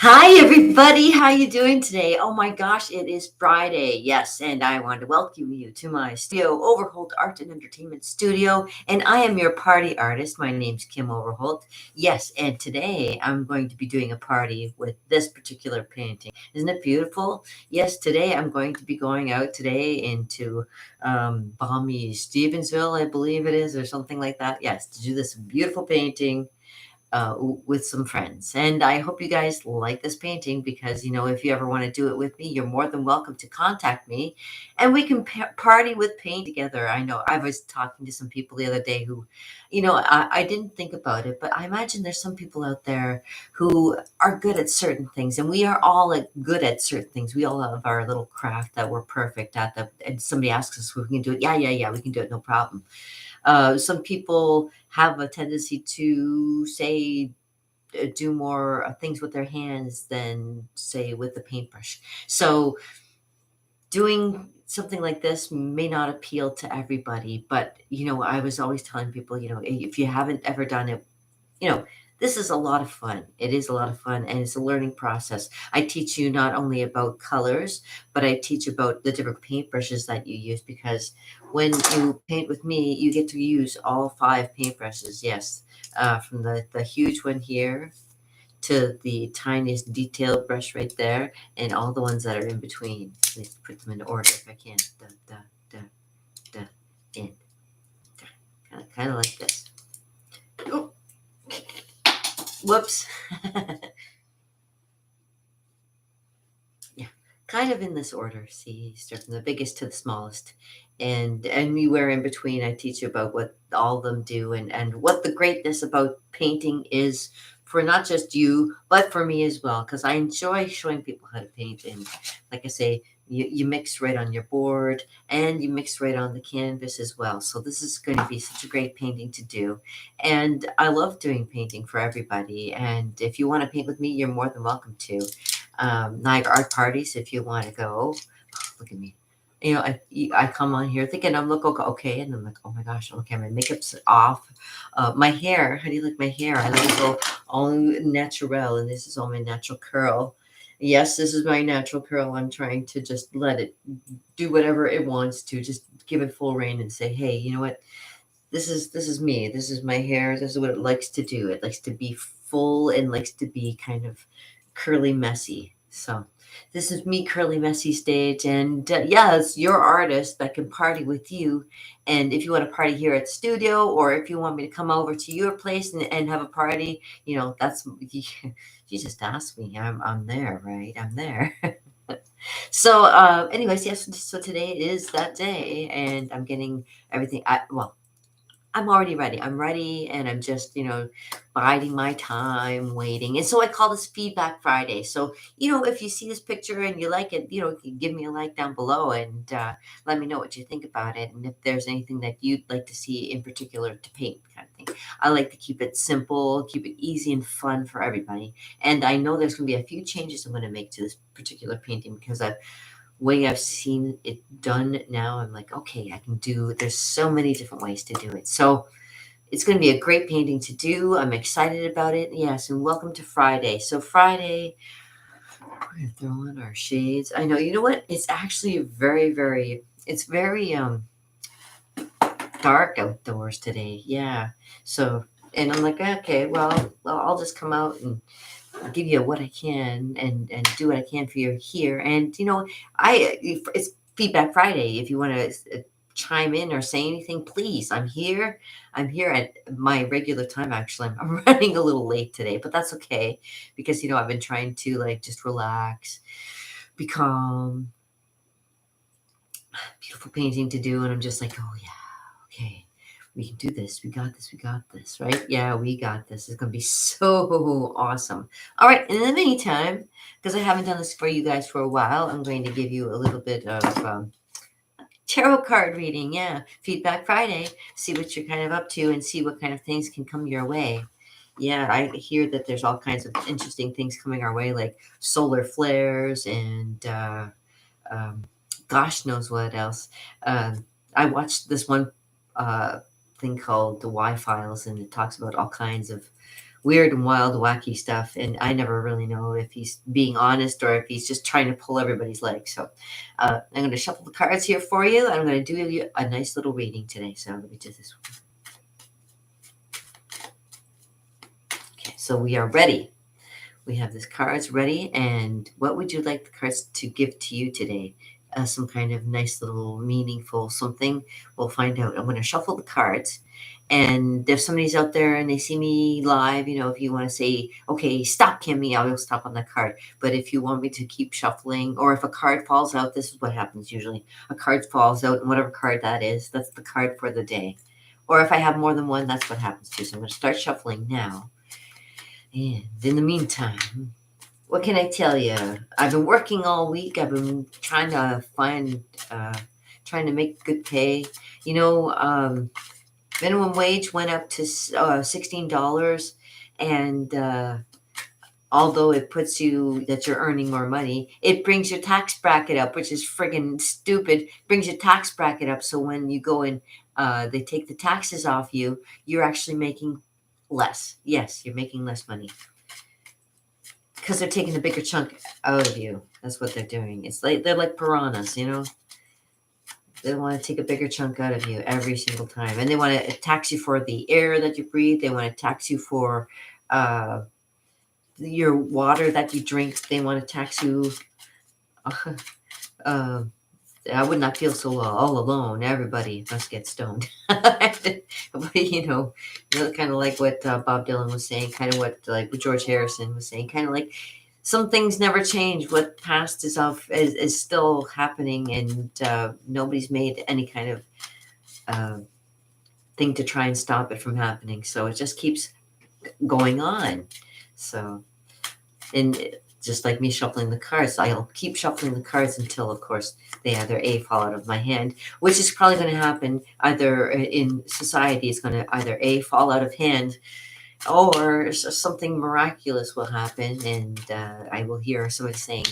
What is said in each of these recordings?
Hi everybody, how you doing today? Oh my gosh, it is Friday. Yes, and I want to welcome you to my studio, Overholt Art and Entertainment Studio, and I am your party artist. My name's Kim Overholt. Yes, and today I'm going to be doing a party with this particular painting. Isn't it beautiful? Yes, today I'm going to be going out today into balmy Stevensville, I believe it is, or something like that. Yes, to do this beautiful painting with some friends. And I hope you guys like this painting because, if you ever want to do it with me, you're more than welcome to contact me and we can party with paint together. I know I was talking to some people the other day who, I didn't think about it, but I imagine there's some people out there who are good at certain things and we are all good at certain things. We all have our little craft that we're perfect at and somebody asks us if we can do it. Yeah, we can do it. No problem. Some people have a tendency to say do more things with their hands than say with the paintbrush. So doing something like this may not appeal to everybody, but I was always telling people, if you haven't ever done it, you know, this is a lot of fun. It is a lot of fun and it's a learning process. I teach you not only about colors, but I teach about the different paintbrushes that you use because when you paint with me, you get to use all five paintbrushes. Yes, from the huge one here to the tiniest detailed brush right there and all the ones that are in between. Let's put them in order if I can. Da, da, da, da, and da. Kind of like this. Oh, whoops. Yeah, kind of in this order. See, start from the biggest to the smallest, and anywhere in between. I teach you about what all of them do, and what the greatness about painting is for not just you, but for me as well. Because I enjoy showing people how to paint, and like I say, you mix right on your board, and you mix right on the canvas as well. So this is going to be such a great painting to do, and I love doing painting for everybody. And if you want to paint with me, you're more than welcome to Niagara art parties if you want to go. Look at me. I come on here thinking I'm look okay, and I'm like, oh my gosh, okay, my makeup's off. My hair, how do you like my hair? I let it go all natural, and this is all my natural curl. Yes, this is my natural curl. I'm trying to just let it do whatever it wants to, just give it full rein and say, hey, you know what? This is me. This is my hair. This is what it likes to do. It likes to be full and likes to be kind of curly messy. So this is me, curly messy stage, and yeah, it's your artist that can party with you. And if you want to party here at the studio, or if you want me to come over to your place and have a party, that's you just ask me. I'm there, right? I'm there. So, anyways, yes. So today is that day, and I'm getting everything. Well, I'm already ready. I'm ready and I'm just, biding my time, waiting. And so I call this Feedback Friday. So, if you see this picture and you like it, you can give me a like down below and let me know what you think about it. And if there's anything that you'd like to see in particular to paint, kind of thing. I like to keep it simple, keep it easy and fun for everybody. And I know there's going to be a few changes I'm going to make to this particular painting because way I've seen it done now, I'm like, okay, there's so many different ways to do it. So it's going to be a great painting to do. I'm excited about it. Yes, and welcome to Friday. So Friday, we're going to throw on our shades. I know, you know what? It's actually it's very dark outdoors today. Yeah. So, and I'm like, okay, well, I'll just come out and give you what I can and do what I can for you here. And it's Feedback Friday. If you want to chime in or say anything, please. I'm here. I'm here at my regular time. Actually, I'm running a little late today, but that's okay because I've been trying to like just relax, be calm. Beautiful painting to do, and I'm just like, oh yeah, okay. We can do this. We got this. We got this, right? Yeah, we got this. It's going to be so awesome. All right. In the meantime, because I haven't done this for you guys for a while, I'm going to give you a little bit of tarot card reading. Yeah. Feedback Friday. See what you're kind of up to and see what kind of things can come your way. Yeah, I hear that there's all kinds of interesting things coming our way, like solar flares and um, gosh knows what else. I watched this one thing called the Y Files, and it talks about all kinds of weird and wild, wacky stuff. And I never really know if he's being honest or if he's just trying to pull everybody's leg. So I'm going to shuffle the cards here for you. I'm going to do you a nice little reading today. So let me do this one. Okay, so we are ready. We have these cards ready. And what would you like the cards to give to you today? Some kind of nice little meaningful something. We'll find out. I'm going to shuffle the cards. And if somebody's out there and they see me live, if you want to say, okay, stop, Kimmy, I will stop on that card. But if you want me to keep shuffling, or if a card falls out, this is what happens usually. A card falls out, and whatever card that is, that's the card for the day. Or if I have more than one, that's what happens too. So I'm going to start shuffling now. And in the meantime, what can I tell you? I've been working all week. I've been trying to trying to make good pay. Minimum wage went up to $16, and although it puts you that you're earning more money, it brings your tax bracket up, which is friggin' stupid. Brings your tax bracket up, so when you go and they take the taxes off you, you're actually making less. Yes, you're making less money because they're taking a bigger chunk out of you. That's what they're doing. It's like they're like piranhas, They want to take a bigger chunk out of you every single time. And they want to tax you for the air that you breathe. They want to tax you for your water that you drink. They want to tax you. Uh, I would not feel so all alone. Everybody must get stoned. But, kind of like what Bob Dylan was saying, kind of what like what George Harrison was saying, kind of like some things never change. What past is still happening, and nobody's made any kind of thing to try and stop it from happening. So it just keeps going on. So, and just like me shuffling the cards, I'll keep shuffling the cards until, of course, they either A, fall out of my hand, which is probably going to happen either in society. It's going to either A, fall out of hand, or something miraculous will happen, and I will hear somebody saying,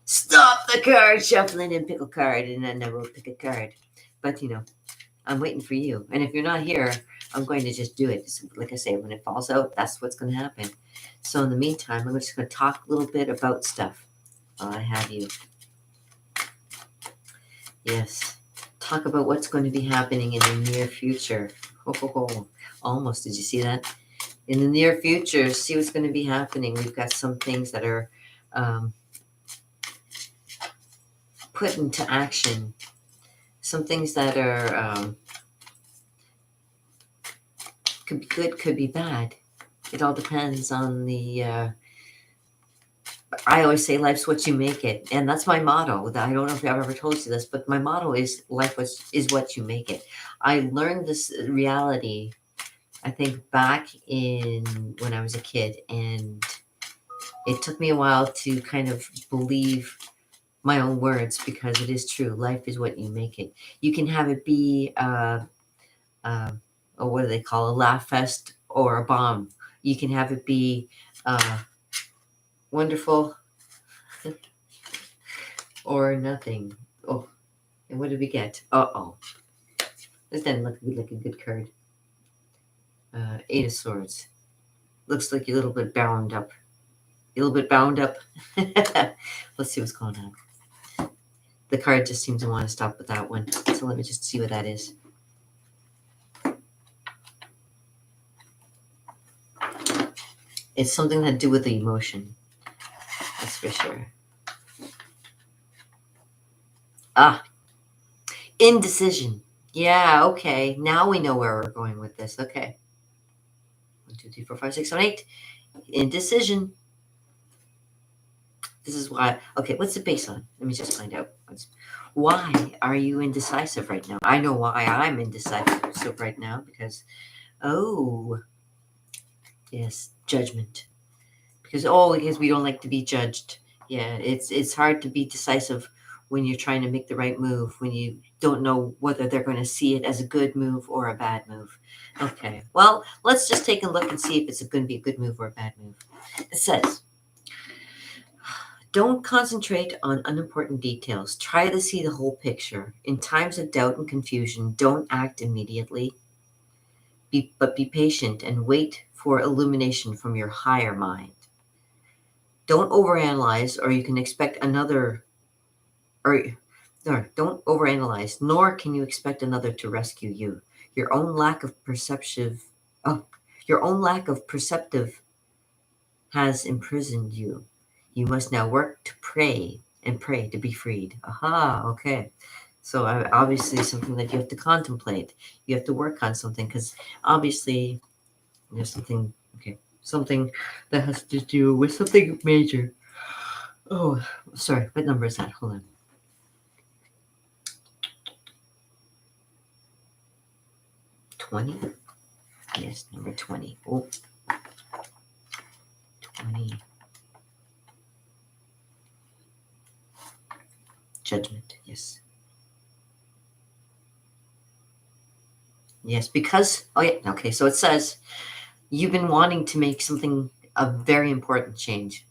"Stop the card shuffling and pick a card," and then I will pick a card. But I'm waiting for you, and if you're not here, I'm going to just do it. Like I say, when it falls out, that's what's going to happen. So in the meantime, I'm just going to talk a little bit about stuff while I have you. Yes, talk about what's going to be happening in the near future. Almost. Did you see that? In the near future, see what's going to be happening. We've got some things that are put into action. Some things that are could be good, could be bad. It all depends on the. I always say life's what you make it, and that's my motto. I don't know if I've ever told you this, but my motto is life is what you make it. I learned this reality, I think, back in when I was a kid, and it took me a while to kind of believe my own words because it is true. Life is what you make it. You can have it be, or what do they call a laugh fest or a bomb. You can have it be wonderful or nothing. Oh, and what did we get? Uh-oh. This doesn't look like a good card. Eight of Swords. Looks like you're a little bit bound up. A little bit bound up. Let's see what's going on. The card just seems to want to stop with that one. So let me just see what that is. It's something to do with the emotion. That's for sure. Indecision. Yeah, okay. Now we know where we're going with this. Okay. 1, 2, 3, 4, 5, 6, 7, 8. Indecision. This is why. Okay, what's it based on? Let me just find out. Why are you indecisive right now? I know why I'm indecisive right now because, yes, judgment. Because we don't like to be judged. Yeah, it's hard to be decisive when you're trying to make the right move, when you don't know whether they're going to see it as a good move or a bad move. Okay, well, let's just take a look and see if it's going to be a good move or a bad move. It says, don't concentrate on unimportant details. Try to see the whole picture. In times of doubt and confusion, don't act immediately. But be patient and wait for illumination from your higher mind. Don't overanalyze, or you can expect another, or, or don't overanalyze, nor can you expect another to rescue you. Your own lack of perceptive, oh, your own lack of perceptive has imprisoned you. You must now work to pray and pray to be freed. Aha, okay. So obviously something that you have to contemplate. You have to work on something because obviously there's something, okay, something that has to do with something major. Oh, sorry. What number is that? Hold on. 20? Yes, number 20. Oh, 20. Judgment. Yes. Yes, because, oh yeah, okay. So it says you've been wanting to make something a very important change.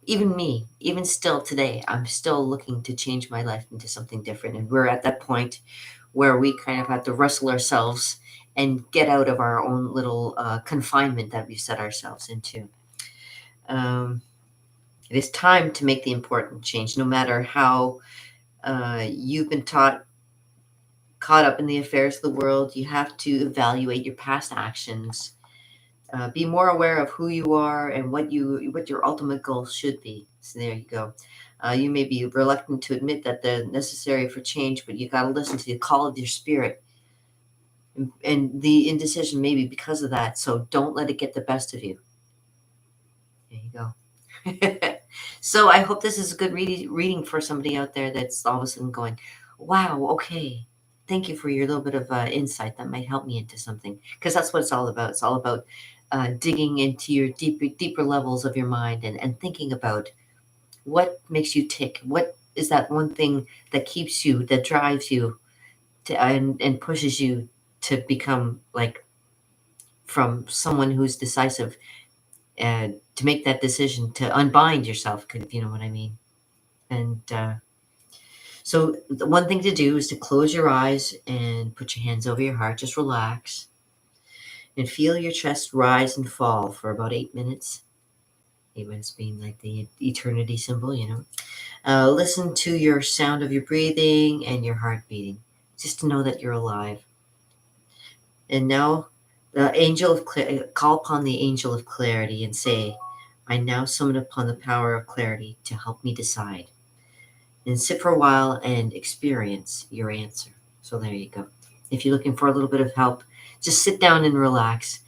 Even me, even still today, I'm still looking to change my life into something different. And we're at that point where we kind of have to wrestle ourselves and get out of our own little confinement that we've set ourselves into. Um, it is time to make the important change, no matter how you've been caught up in the affairs of the world. You have to evaluate your past actions. Be more aware of who you are and what your ultimate goal should be. So there you go. You may be reluctant to admit that they're necessary for change, but you got to listen to the call of your spirit. And the indecision may be because of that. So don't let it get the best of you. There you go. So I hope this is a good reading for somebody out there that's all of a sudden going, wow, okay. Thank you for your little bit of insight that might help me into something. Because that's what it's all about. It's all about digging into your deeper levels of your mind and thinking about what makes you tick. What is that one thing that keeps you, that drives you to, and pushes you to become like from someone who's decisive and to make that decision to unbind yourself, if you know what I mean. And so the one thing to do is to close your eyes and put your hands over your heart. Just relax and feel your chest rise and fall for about 8 minutes. 8 minutes being like the eternity symbol, you know. Listen to your sound of your breathing and your heart beating, just to know that you're alive. And now, call upon the angel of clarity and say, I now summon upon the power of clarity to help me decide. And sit for a while and experience your answer. So there you go. If you're looking for a little bit of help, just sit down and relax.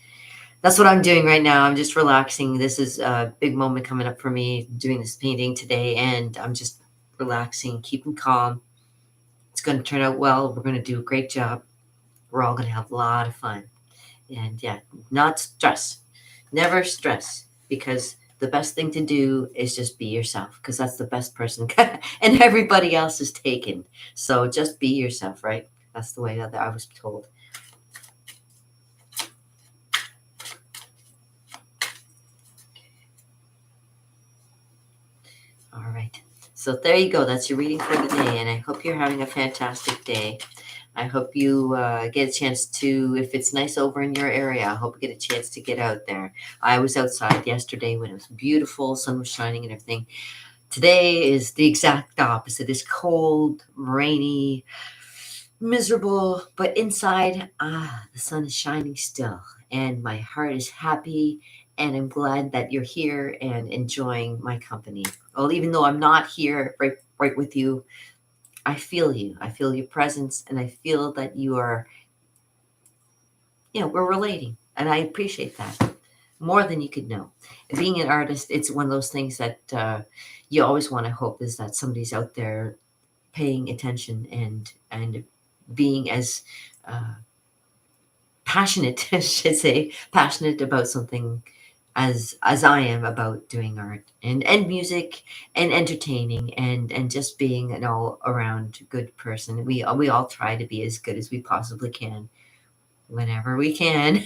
That's what I'm doing right now. I'm just relaxing. This is a big moment coming up for me doing this painting today, and I'm just relaxing, keeping calm. It's going to turn out well. We're going to do a great job. We're all going to have a lot of fun. And yeah, not stress. Never stress, because the best thing to do is just be yourself, because that's the best person and everybody else is taken. So just be yourself, right? That's the way that I was told. All right. So there you go. That's your reading for today. And I hope you're having a fantastic day. I hope you get a chance to, if it's nice over in your area, I hope you get a chance to get out there. I was outside yesterday when it was beautiful, sun was shining and everything. Today is the exact opposite. It's cold, rainy, miserable, but inside, the sun is shining still. And my heart is happy. And I'm glad that you're here and enjoying my company. Well, even though I'm not here right with you, I feel you. I feel your presence, and I feel that you are, we're relating. And I appreciate that more than you could know. Being an artist, it's one of those things that you always want to hope is that somebody's out there paying attention and being as passionate, I should say, passionate about something as I am about doing art and music and entertaining and just being an all around good person. We all try to be as good as we possibly can whenever we can.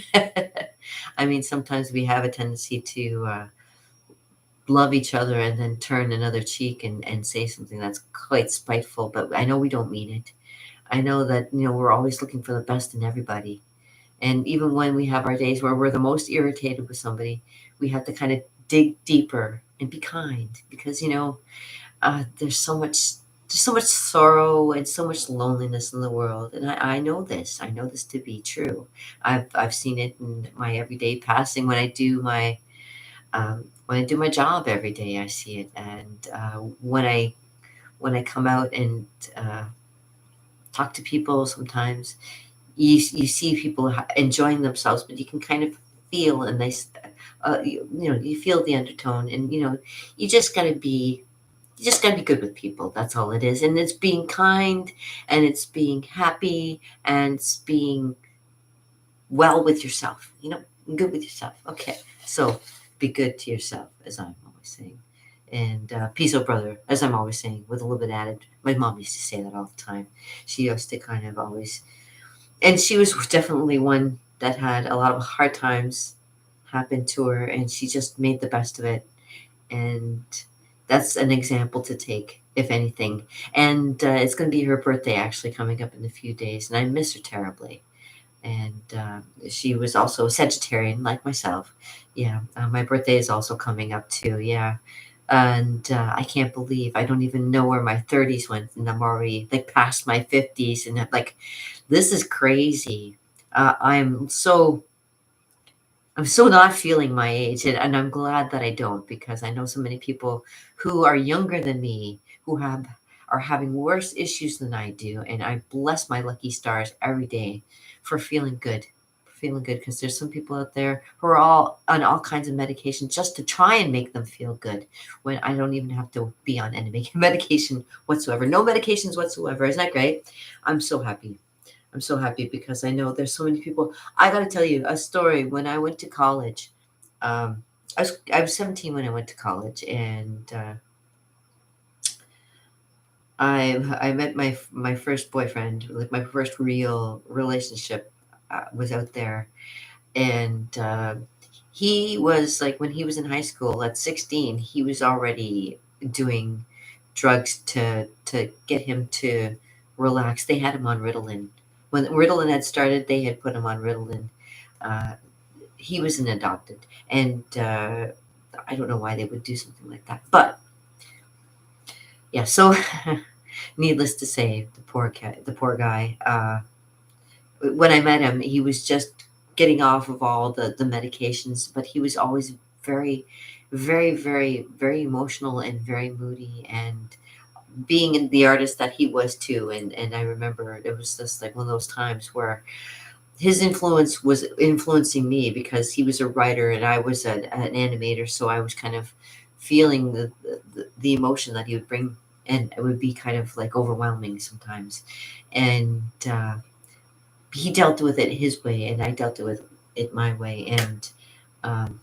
I mean, sometimes we have a tendency to love each other and then turn another cheek and say something that's quite spiteful, but I know we don't mean it. I know that, we're always looking for the best in everybody. And even when we have our days where we're the most irritated with somebody, we have to kind of dig deeper and be kind, because there's so much sorrow and so much loneliness in the world, and I know this. I know this to be true. I've seen it in my everyday passing when I do my job every day. I see it, and when I come out and uh, talk to people, sometimes you see people enjoying themselves, but you can kind of feel, and you feel the undertone, and you just got to be you just gotta be good with people. That's all it is. And it's being kind, and it's being happy, and it's being well with yourself. Good with yourself. Okay. So be good to yourself, as I'm always saying. And peace, oh brother, as I'm always saying, with a little bit added. My mom used to say that all the time. She used to kind of always, and she was definitely one that had a lot of hard times happen to her, and she just made the best of it. And that's an example to take, if anything. And it's going to be her birthday actually coming up in a few days, and I miss her terribly. And she was also a Sagittarian, like myself. Yeah, my birthday is also coming up too. Yeah, and I can't believe I don't even know where my 30s went, and I'm already like past my 50s, and I'm like, this is crazy. I'm so not feeling my age, and I'm glad that I don't, because I know so many people who are younger than me who are having worse issues than I do, and I bless my lucky stars every day for feeling good, because there's some people out there who are all on all kinds of medication just to try and make them feel good, when I don't even have to be on any medication whatsoever, no medications whatsoever. Isn't that great? I'm so happy. I'm so happy because I know there's so many people. I got to tell you a story. When I went to college, I was 17 when I went to college, and I met my first boyfriend, like my first real relationship, was out there, and he was like, when he was in high school at 16, he was already doing drugs to get him to relax. They had him on Ritalin. When Ritalin had started, they had put him on Ritalin. Uh, he was an adopted, and I don't know why they would do something like that. But yeah, so needless to say, the poor guy. When I met him, he was just getting off of all the medications, but he was always very, very, very, very emotional and very moody, and being the artist that he was too. And I remember it was just like one of those times where his influence was influencing me, because he was a writer and I was an animator, so I was kind of feeling the emotion that he would bring, and it would be kind of like overwhelming sometimes. And he dealt with it his way, and I dealt with it my way. And um,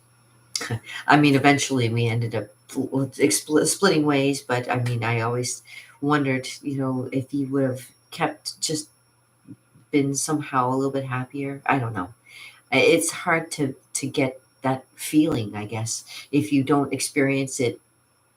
I mean, eventually we ended up splitting ways. But I mean, I always wondered, if he would have kept just been somehow a little bit happier. I don't know. It's hard to get that feeling, I guess, if you don't experience it,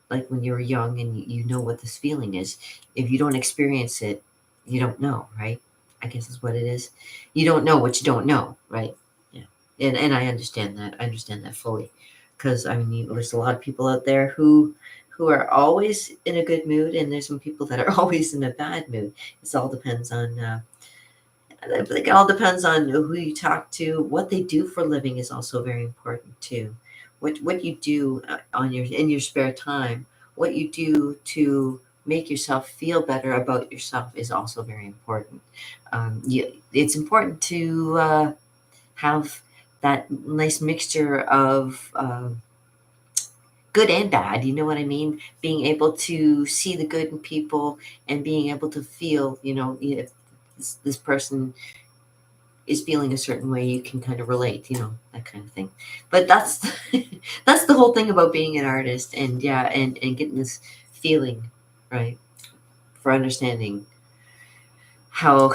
like when you're young and you know what this feeling is. If you don't experience it, you don't know, right? I guess is what it is. You don't know what you don't know, right? Yeah. And I understand that. I understand that fully. Because I mean, there's a lot of people out there who are always in a good mood, and there's some people that are always in a bad mood. It all depends on I think it all depends on who you talk to. What they do for a living is also very important too. What you do on your in your spare time, what you do to make yourself feel better about yourself is also very important. It's important to have that nice mixture of good and bad. You know what I mean? Being able to see the good in people, and being able to feel, if this person is feeling a certain way, you can kind of relate, that kind of thing. But that's that's the whole thing about being an artist, and yeah, and getting this feeling, right, for understanding how,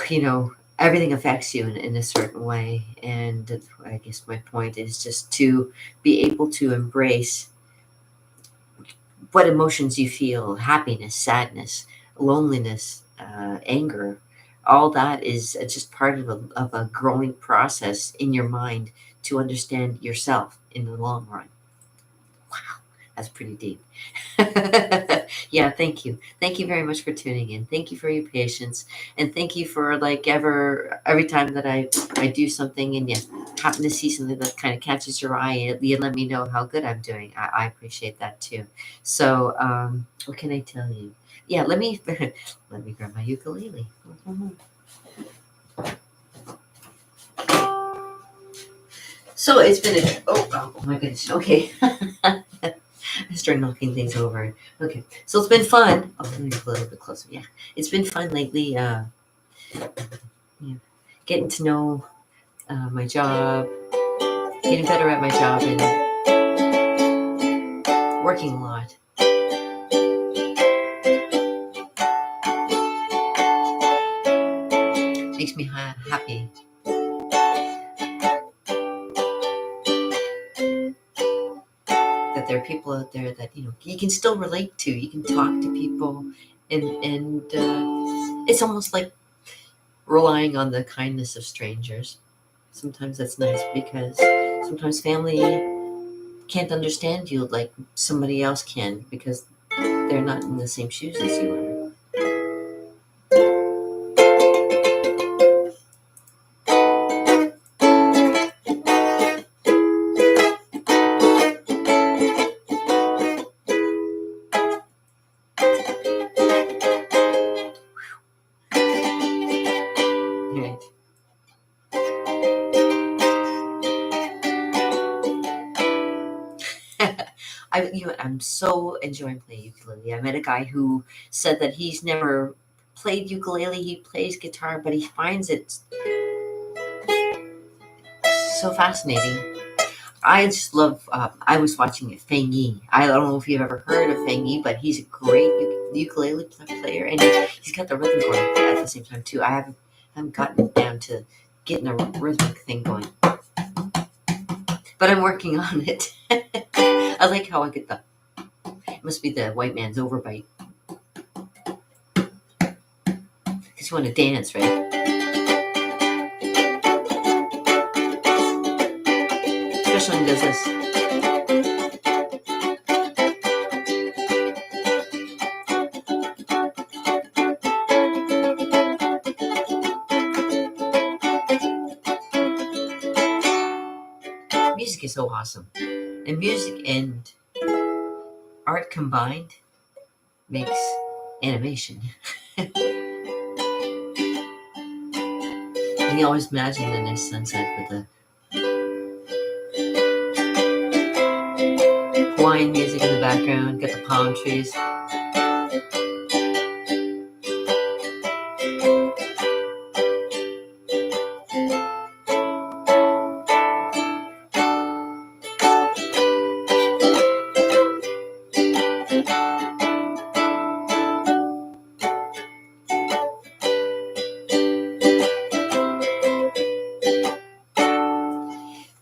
everything affects you in a certain way. And I guess my point is just to be able to embrace what emotions you feel: happiness, sadness, loneliness, anger, all that is just part of a growing process in your mind to understand yourself in the long run. Wow, that's pretty deep. Yeah, thank you. Thank you very much for tuning in. Thank you for your patience, and thank you for like every time that I do something and you happen to see something that kind of catches your eye, you let me know how good I'm doing. I appreciate that too. So, what can I tell you? Yeah, let me let me grab my ukulele. So it's been oh my goodness. Okay. I started knocking things over. Okay, so it's been fun. Oh, let me get a little bit closer. Yeah, it's been fun lately. Yeah, getting to know my job, getting better at my job, and working a lot. Makes me happy that there are people out there that you can still relate to. You can talk to people, and it's almost like relying on the kindness of strangers. Sometimes that's nice because sometimes family can't understand you like somebody else can because they're not in the same shoes as you are. Right. I'm so enjoying playing ukulele. I met a guy who said that he's never played ukulele. He plays guitar, but he finds it so fascinating. I just love. I was watching it, Feng Yi. I don't know if you've ever heard of Feng Yi, but he's a great ukulele player, and he's got the rhythm going at the same time too. I haven't gotten down to getting a rhythmic thing going, but I'm working on it. I like how I get the. It must be the white man's overbite because you want to dance, right? Especially when he does this. Music is so awesome, and music and art combined makes animation. And you always imagine the nice sunset with the Hawaiian music in the background, get the palm trees.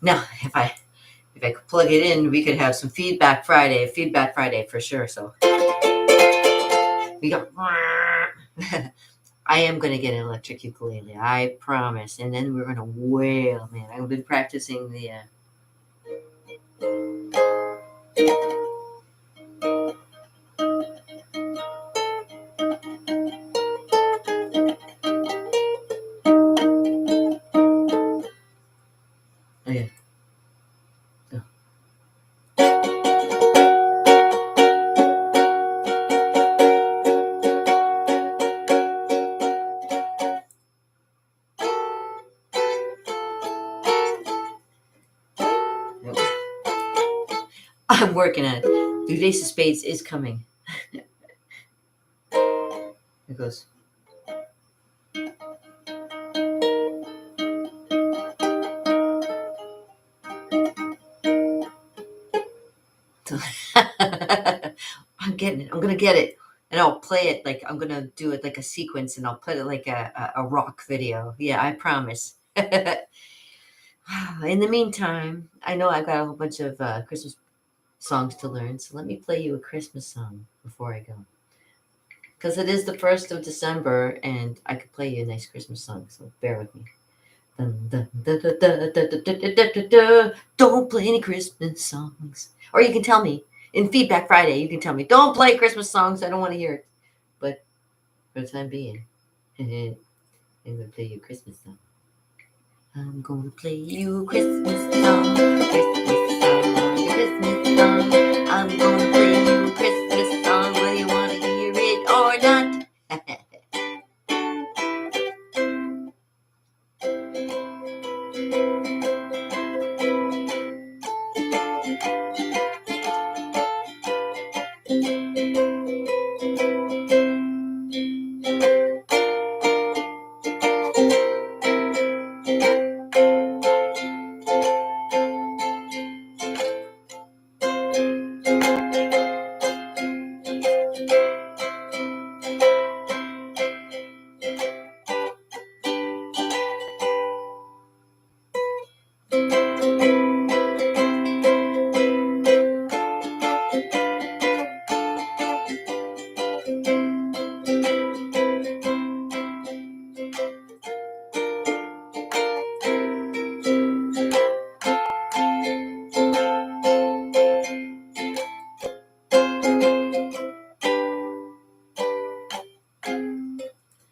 Now, if I could plug it in, we could have some Feedback Friday for sure. So we go. I am gonna get an electric ukulele, I promise. And then we're gonna wail, man. I've been practicing the. Oh yeah. Oh. Nope. I'm working on it. The Ace of Spades is coming. It goes. I'm getting it. I'm gonna get it, and I'll play it like I'm gonna do it like a sequence, and I'll put it like a rock video. Yeah, I promise. In the meantime, I know I've got a whole bunch of Christmas songs to learn, so let me play you a Christmas song before I go. because it is the 1st of December, and I could play you a nice Christmas song, so bear with me. Dun, dun, dun, dun, dun, dun, dun, dun, dun, dun, dun. Don't play any Christmas songs. Or you can tell me in Feedback Friday, you can tell me, don't play Christmas songs. I don't want to hear it. But for the time being, I'm going to play you a Christmas song. I'm going to play you a Christmas song, Christmas song, Christmas song. I'm going to play you a Christmas song, whether you want to hear it or not.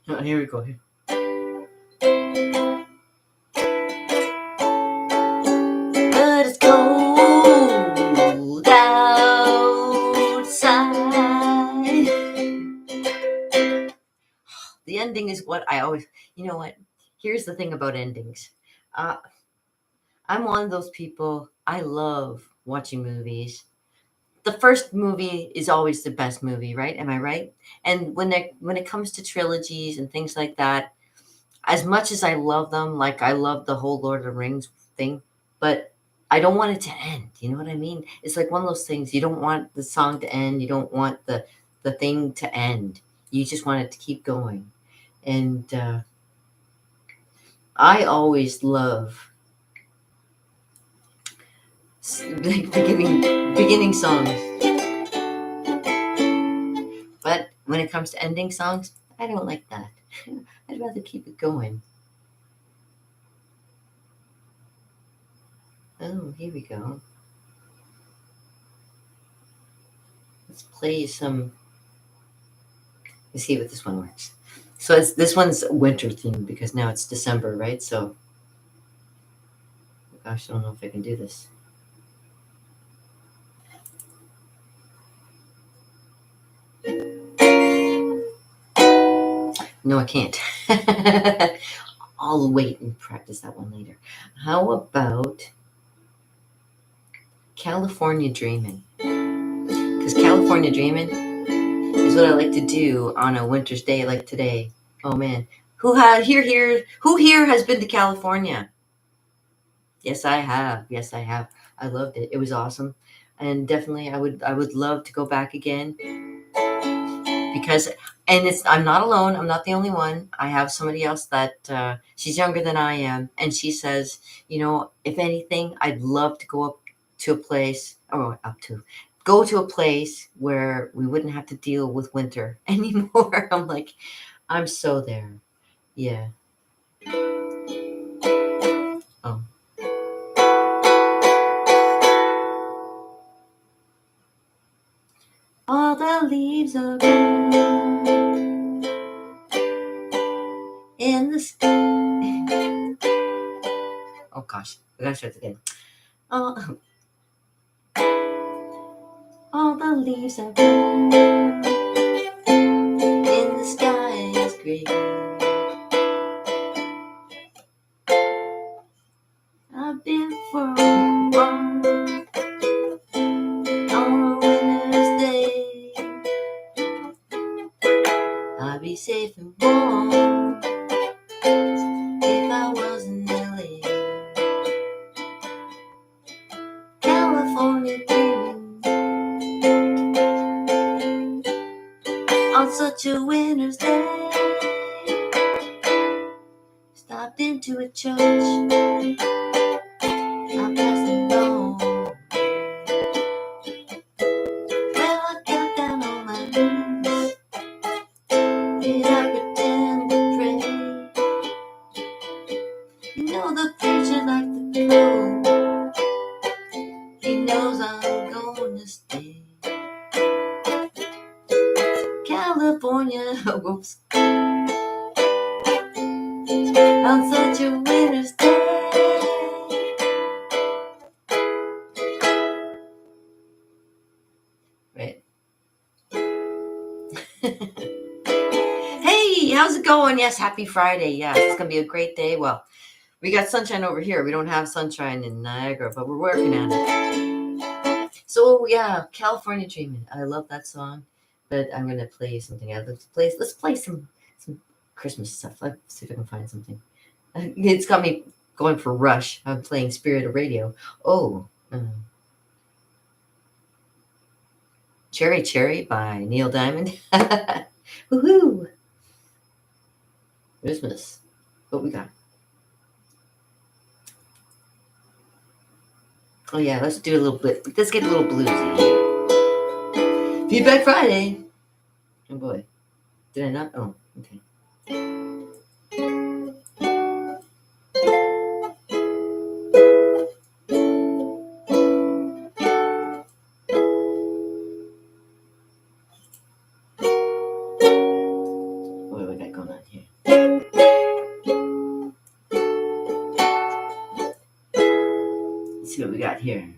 Oh, here we go. But it's cold outside. The ending is what I always, you know what? Here's the thing about endings. Uh, I'm one of those people, I love watching movies. The first movie is always the best movie, right? Am I right? And when it comes to trilogies and things like that, as much as I love them, like I love the whole Lord of the Rings thing, but I don't want it to end. You know what I mean? It's like one of those things. You don't want the song to end. You don't want the thing to end. You just want it to keep going. And I always love like beginning songs, but when it comes to ending songs, I don't like that. I'd rather keep it going. Oh, here we go. Let's play some. Let's see if this one works. So this one's winter themed because now it's December, right? So, gosh, I don't know if I can do this. No, I can't. I'll wait and practice that one later. How about California Dreamin'? Because California Dreamin' is what I like to do on a winter's day like today. Oh man, who here has been to California? Yes, I have. Yes, I have. I loved it. It was awesome, and definitely I would love to go back again because and it's I'm not alone. I'm not the only one. I have somebody else that she's younger than I am, and she says, if anything, I'd love to go up to a place or up to go to a place where we wouldn't have to deal with winter anymore. I'm like, I'm so there. Yeah. Oh. All the leaves are green in the sky. Oh gosh, I gotta start again. All, all the leaves are green in the sky is green. I've been for a walk on a winter's day. I'd be safe and warm if I was in LA. California dreaming on such a winter's day. Stopped into a church, I passed along. Well, I got down on my knees California. Whoops. On such a winter's day. Right. Hey, how's it going? Yes, happy Friday. Yes, it's gonna be a great day. Well, we got sunshine over here. We don't have sunshine in Niagara, but we're working on it. So yeah, California Dreamin'. I love that song, but I'm gonna play something else. Let's play some Christmas stuff. Let's see if I can find something. It's got me going for Rush. I'm playing Spirit of Radio. Oh, Cherry Cherry by Neil Diamond. Woohoo! Christmas. What we got? Oh yeah, let's do a little bit. Let's get a little bluesy. Feedback Friday. Oh boy, did I not? Oh, okay. What do we got going on here? Let's see what we got here.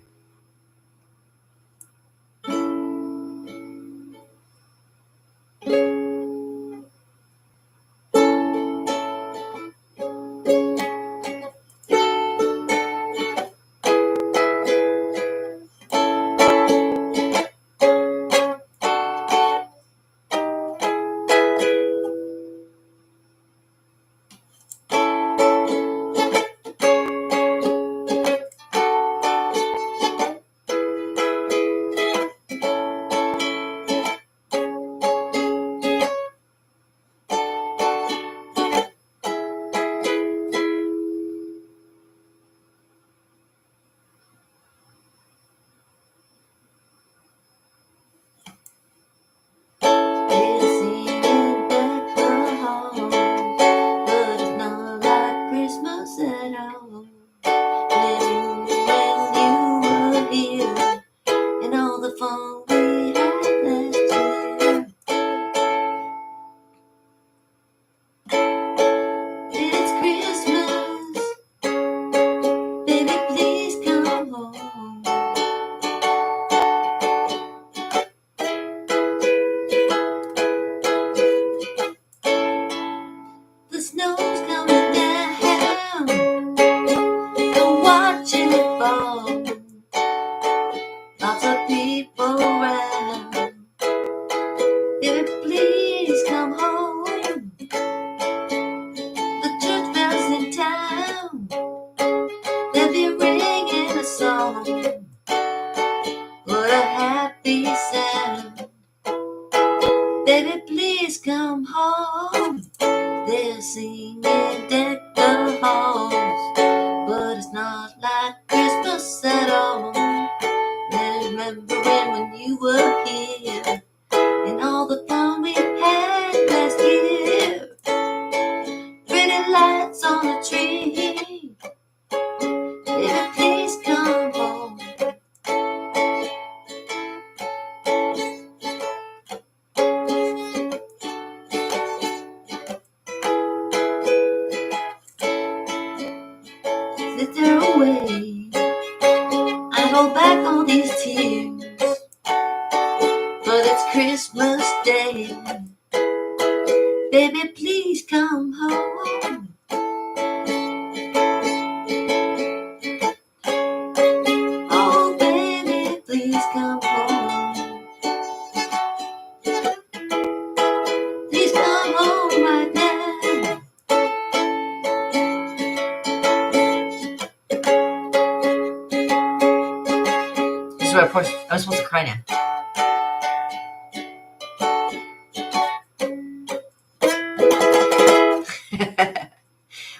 I'm supposed to cry now.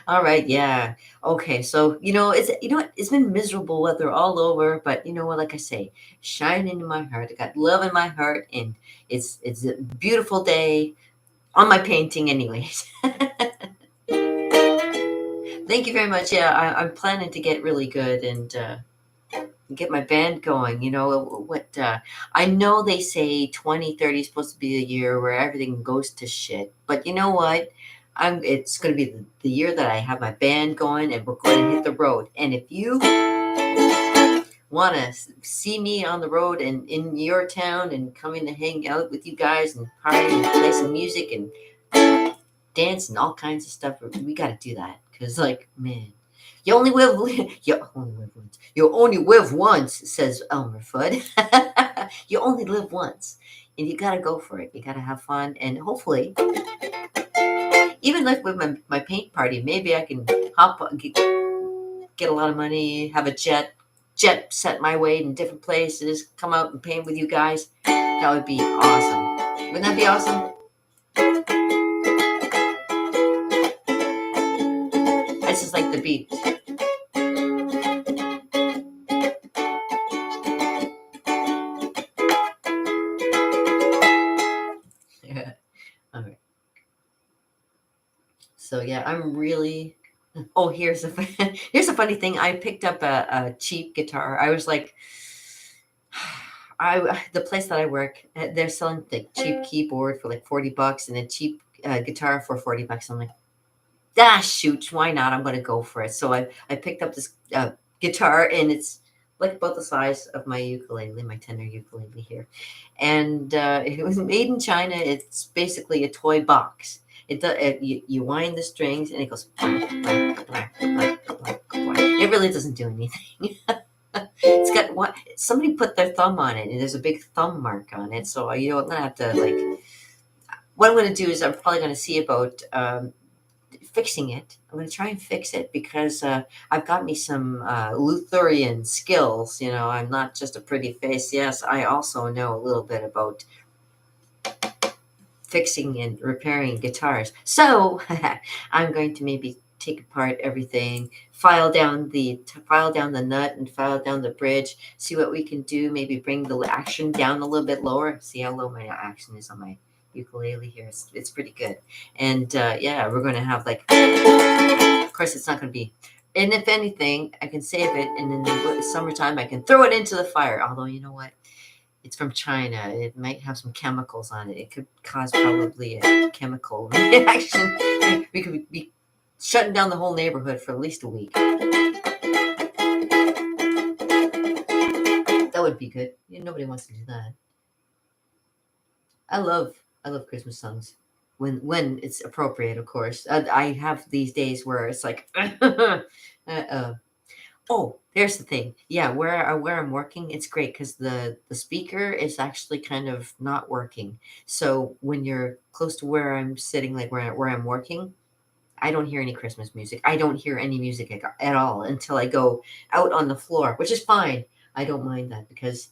All right, yeah. Okay, so it's been miserable weather all over, but you know what? Like I say, shine into my heart. I got love in my heart, and it's a beautiful day on my painting, anyways. Thank you very much. Yeah, I'm planning to get really good, and get my band going. What I know they say 2030 is supposed to be the year where everything goes to shit. But you know what? It's going to be the year that I have my band going and we're going to hit the road. And if you want to see me on the road and in your town and coming to hang out with you guys and party and play some music and dance and all kinds of stuff, we got to do that. Because, like, man, you only live, you only live once. You only live once, says Elmer Fudd. You only live once. And you got to go for it. You got to have fun. And hopefully, even like with my paint party, maybe I can get a lot of money, have a jet set my way in different places, come out and paint with you guys. That would be awesome. Wouldn't that be awesome? That's just like the beat. Yeah. All right. So yeah, I'm really. Oh, here's a funny thing. I picked up a cheap guitar. I was like, the place that I work, they're selling like cheap keyboard for like $40 and a cheap guitar for $40. I'm like, shoot, why not? I'm going to go for it. So I picked up this guitar, and it's like about the size of my ukulele, my tenor ukulele here. And it was made in China. It's basically a toy box. You wind the strings, and it goes. It really doesn't do anything. It's got what somebody put their thumb on it, and there's a big thumb mark on it. So I'm gonna have to like. What I'm gonna do is I'm probably gonna see about fixing it. I'm going to try and fix it because I've got me some Lutherian skills. I'm not just a pretty face. Yes, I also know a little bit about fixing and repairing guitars. So I'm going to maybe take apart everything, file down the nut and file down the bridge, see what we can do, maybe bring the action down a little bit lower, see how low my action is on my ukulele here. It's pretty good. And yeah, we're going to have like, of course it's not going to be, and if anything, I can save it, and in the summertime I can throw it into the fire. Although, you know what? It's from China. It might have some chemicals on it. It could cause probably a chemical reaction. We could be shutting down the whole neighborhood for at least a week. That would be good. Nobody wants to do that. I love Christmas songs when it's appropriate, of course. I have these days where it's like, oh, there's the thing. Yeah, where I'm working, it's great because the speaker is actually kind of not working. So when you're close to where I'm sitting, like where I'm working, I don't hear any Christmas music. I don't hear any music at all until I go out on the floor, which is fine. I don't mind that because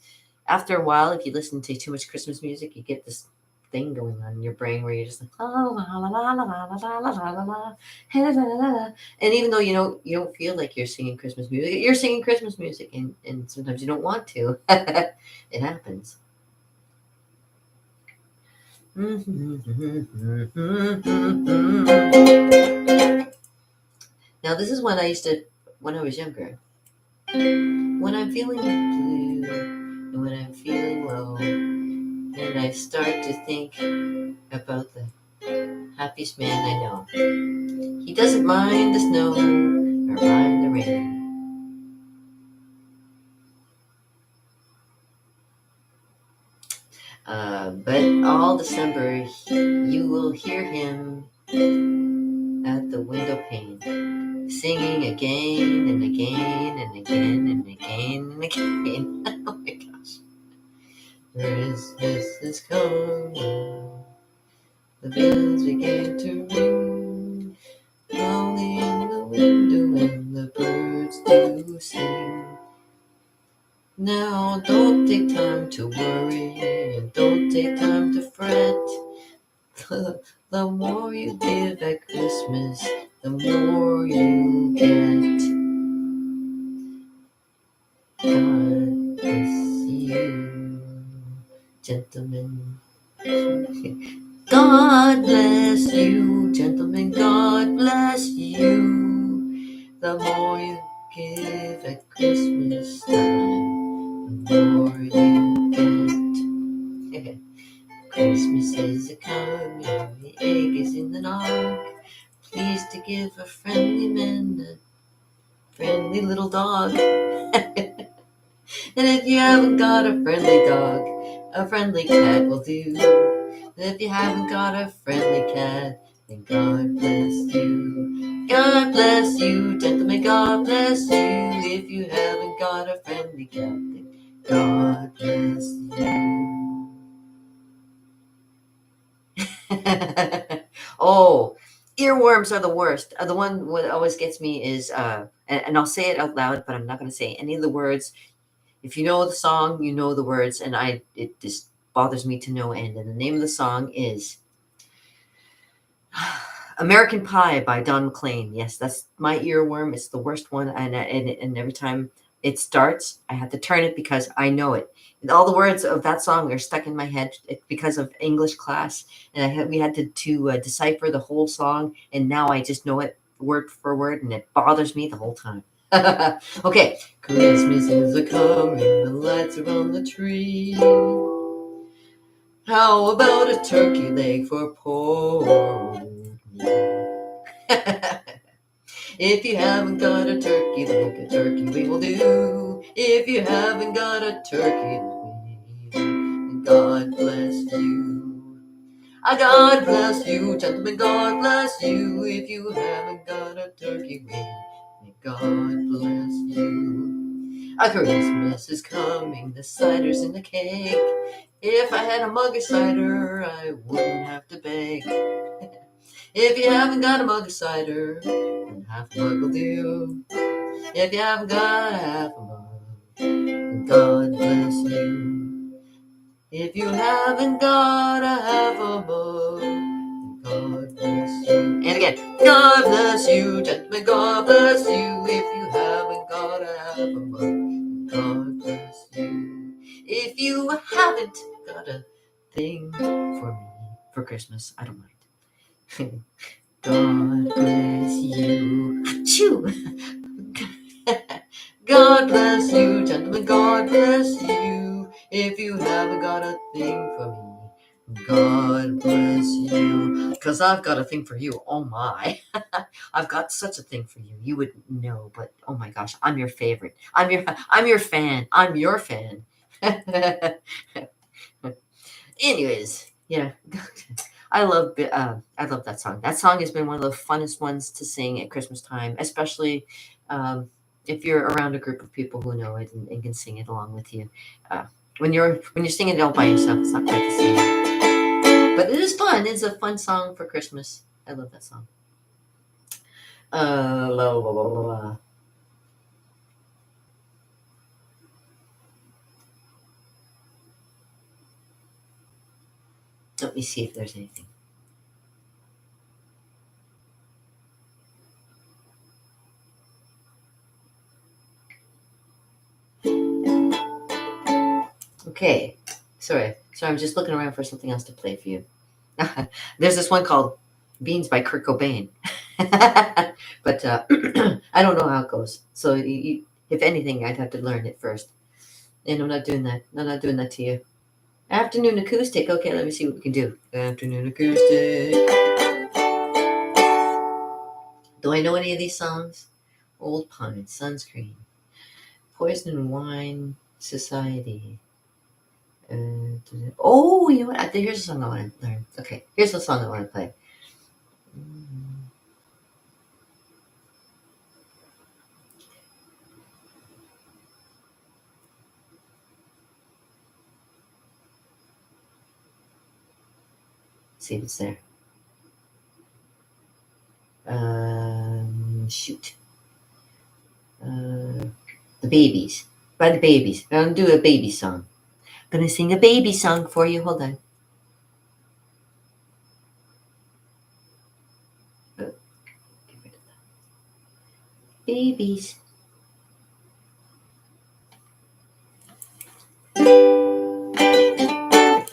after a while, if you listen to too much Christmas music, you get this thing going on in your brain where you're just like la la la la la la la la la la la la, and even though you don't feel like you're singing Christmas music, you're singing Christmas music, and sometimes you don't want to. It happens. Now this is when I used to when I was younger. When I'm feeling blue and when I'm feeling low, and I start to think about the happiest man I know. He doesn't mind the snow or mind the rain. But all December you will hear him at the window pane, singing again and again and again and again and again. Oh my gosh. Christmas is coming, the bells begin to ring, lonely in the window and the birds do sing. Now don't take time to worry and don't take time to fret. The more you give at Christmas, the more you get. God bless you, gentlemen. God bless you, gentlemen. God bless you. The more you give at Christmas time, more you get. Christmas is a coming, the egg is in the nog. Pleased to give a friendly man a friendly little dog. And if you haven't got a friendly dog, a friendly cat will do. And if you haven't got a friendly cat, then God bless you. God bless you, gentlemen, God bless you. If you haven't got a friendly cat, then God bless you. Oh, earworms are the worst. The one that always gets me is, and I'll say it out loud, but I'm not going to say any of the words. If you know the song, you know the words, and it just bothers me to no end. And the name of the song is American Pie by Don McLean. Yes, that's my earworm. It's the worst one, and every time it starts, I have to turn it because I know it. And all the words of that song are stuck in my head because of English class, and we had to decipher the whole song, and now I just know it word for word, and it bothers me the whole time. Okay, Christmas is a coming, the lights are on the tree. How about a turkey leg for poor old me? If you haven't got a turkey leg, a turkey wing will do. If you haven't got a turkey wing, God bless you. God bless you, gentlemen, God bless you. If you haven't got a turkey wing, God bless you. A Christmas is coming, the cider's in the cake. If I had a mug of cider, I wouldn't have to beg. If you haven't got a mug of cider, then half a mug will do. If you haven't got a half a mug, then God bless you. If you haven't got a half a mug, then God bless you. And again, God bless you, gentlemen, God bless you. If you haven't got a half a mug, then God bless you. If you haven't got a thing for me for Christmas, I don't mind. God bless you. Achoo! God bless you, gentlemen, God bless you. If you haven't got a thing for me, God bless you. 'Cause I've got a thing for you. Oh my. I've got such a thing for you. You wouldn't know, but oh my gosh, I'm your favorite. I'm your fan. I'm your fan. Anyways, yeah. I love that song. That song has been one of the funnest ones to sing at Christmas time, especially if you're around a group of people who know it and can sing it along with you. Uh, when you're singing it all by yourself, it's not quite the same. But it is fun. It's a fun song for Christmas. I love that song. La, la, la, la, la. Let me see if there's anything. Okay. Sorry, I'm just looking around for something else to play for you. There's this one called Beans by Kurt Cobain. But I don't know how it goes. So if anything, I'd have to learn it first. And I'm not doing that. I'm not doing that to you. Afternoon acoustic. Okay, let me see what we can do. Afternoon acoustic. Do I know any of these songs? Old Pine, Sunscreen, Poison and Wine, Society. Oh, you know what? Here's a song I want to learn. Okay, here's the song I want to play. See if it's there. Shoot. The Babies. By the Babies. I'm gonna do a baby song. I'm gonna sing a baby song for you. Hold on. Oh, get rid of that. Babies.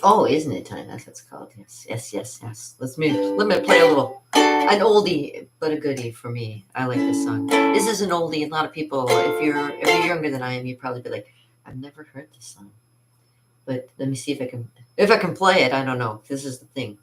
Oh, isn't it time? That's what it's called. Yes. Let me play a little, an oldie but a goodie for me. I like this song. This is an oldie. A lot of people, if you're younger than I am, you'd probably be like, I've never heard this song, but let me see if I can play it. I don't know. This is the thing.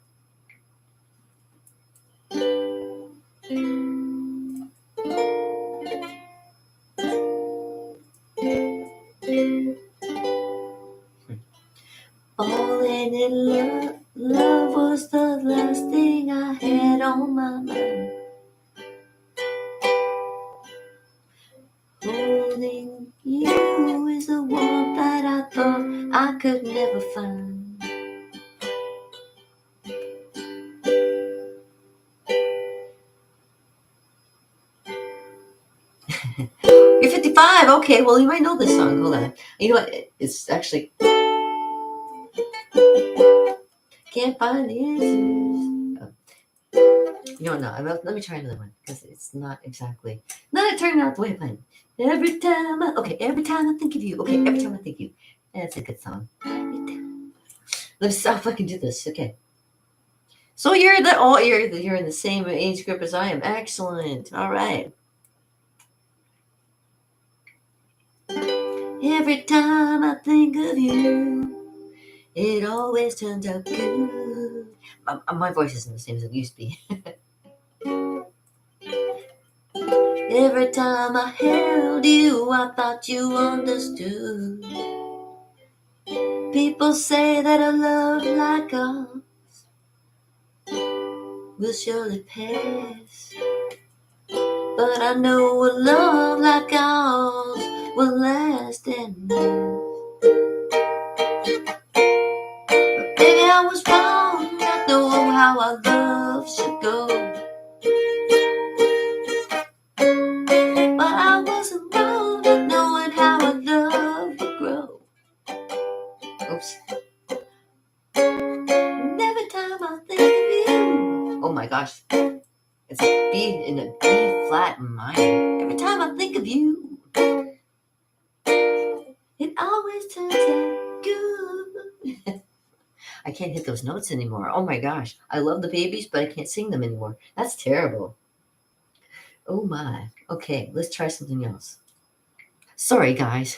Falling in love, love was the last thing I had on my mind. Holding you is a warmth that I thought I could never find. You're 55. Okay, well, you might know this song. Hold on. You know what? It's actually can't find the answers. You know, no. Let me try another one because it's not exactly. Not turning out the way I planned. Every time I think of you. Okay, every time I think of you. That's a good song. Let's see if I can do this. Okay. So you're in the same age group as I am. Excellent. All right. Every time I think of you, it always turns out good. My voice isn't the same as it used to be. Every time I held you, I thought you understood. People say that a love like ours will surely pass. But I know a love like ours will last and last. Maybe I was wrong, not knowing how our love should go. But I wasn't wrong, not knowing how our love would grow. Oops. And every time I think of you, oh my gosh, it's a B in a B flat minor. Every time I think of you, it always turns out good. I can't hit those notes anymore. Oh my gosh. I love the babies, but I can't sing them anymore. That's terrible. Oh my. Okay, let's try something else. Sorry, guys.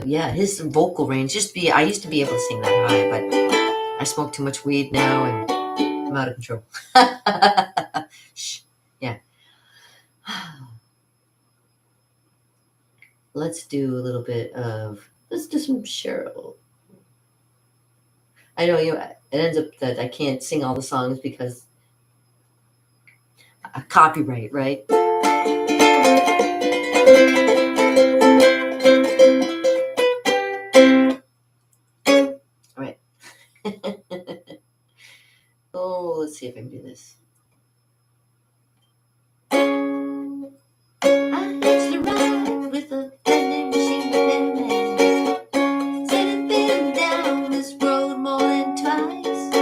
Yeah, his vocal range I used to be able to sing that high, but I smoke too much weed now and I'm out of control. Shh. Yeah. Let's do a little bit let's do some Cheryl. I know it ends up that I can't sing all the songs because copyright, right? All right. Oh, let's see if I can do this. I hitched a ride with a vending machine repairman. Said he'd been down this road more than twice.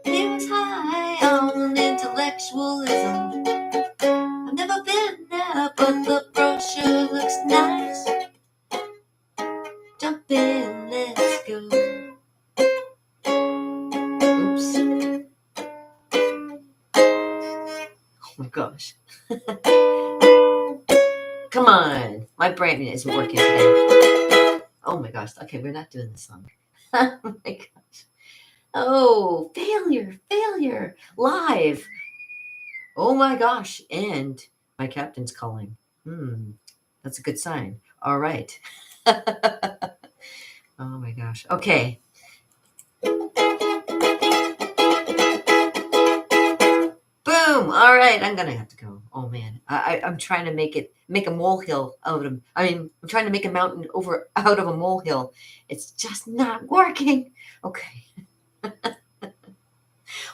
He was high on intellectualism. I've never been there, but the brochure looks nice. Jump in, let's go. Oops. Oh my gosh. Come on. My brain isn't working today. Oh my gosh. Okay, we're not doing this song. Oh my gosh. Oh, failure. Live. Oh my gosh. And my captain's calling. That's a good sign. All right. Oh my gosh. Okay. Boom. All right. I'm gonna have to go. Oh man. I'm trying to make a molehill out of. I'm trying to make a mountain out of a molehill. It's just not working. Okay.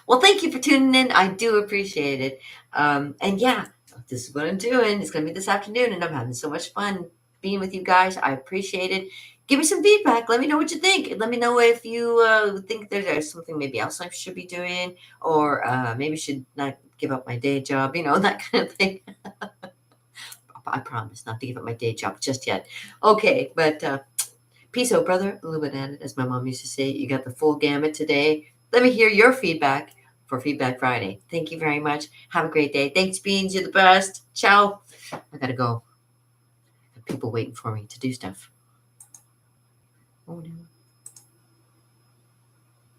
Well, thank you for tuning in. I do appreciate it. And yeah, this is what I'm doing. It's gonna be this afternoon, and I'm having so much fun being with you guys. I appreciate it. Give me some feedback. Let me know what you think. Let me know if you think there's something maybe else I should be doing, or maybe should not give up my day job. That kind of thing. I promise not to give up my day job just yet. Okay, but peace out, brother. A little bit at it, as my mom used to say. You got the full gamut today. Let me hear your feedback. for Feedback Friday. Thank you very much. Have a great day. Thanks, Beans. You're the best. Ciao. I gotta go. People waiting for me to do stuff. Oh no.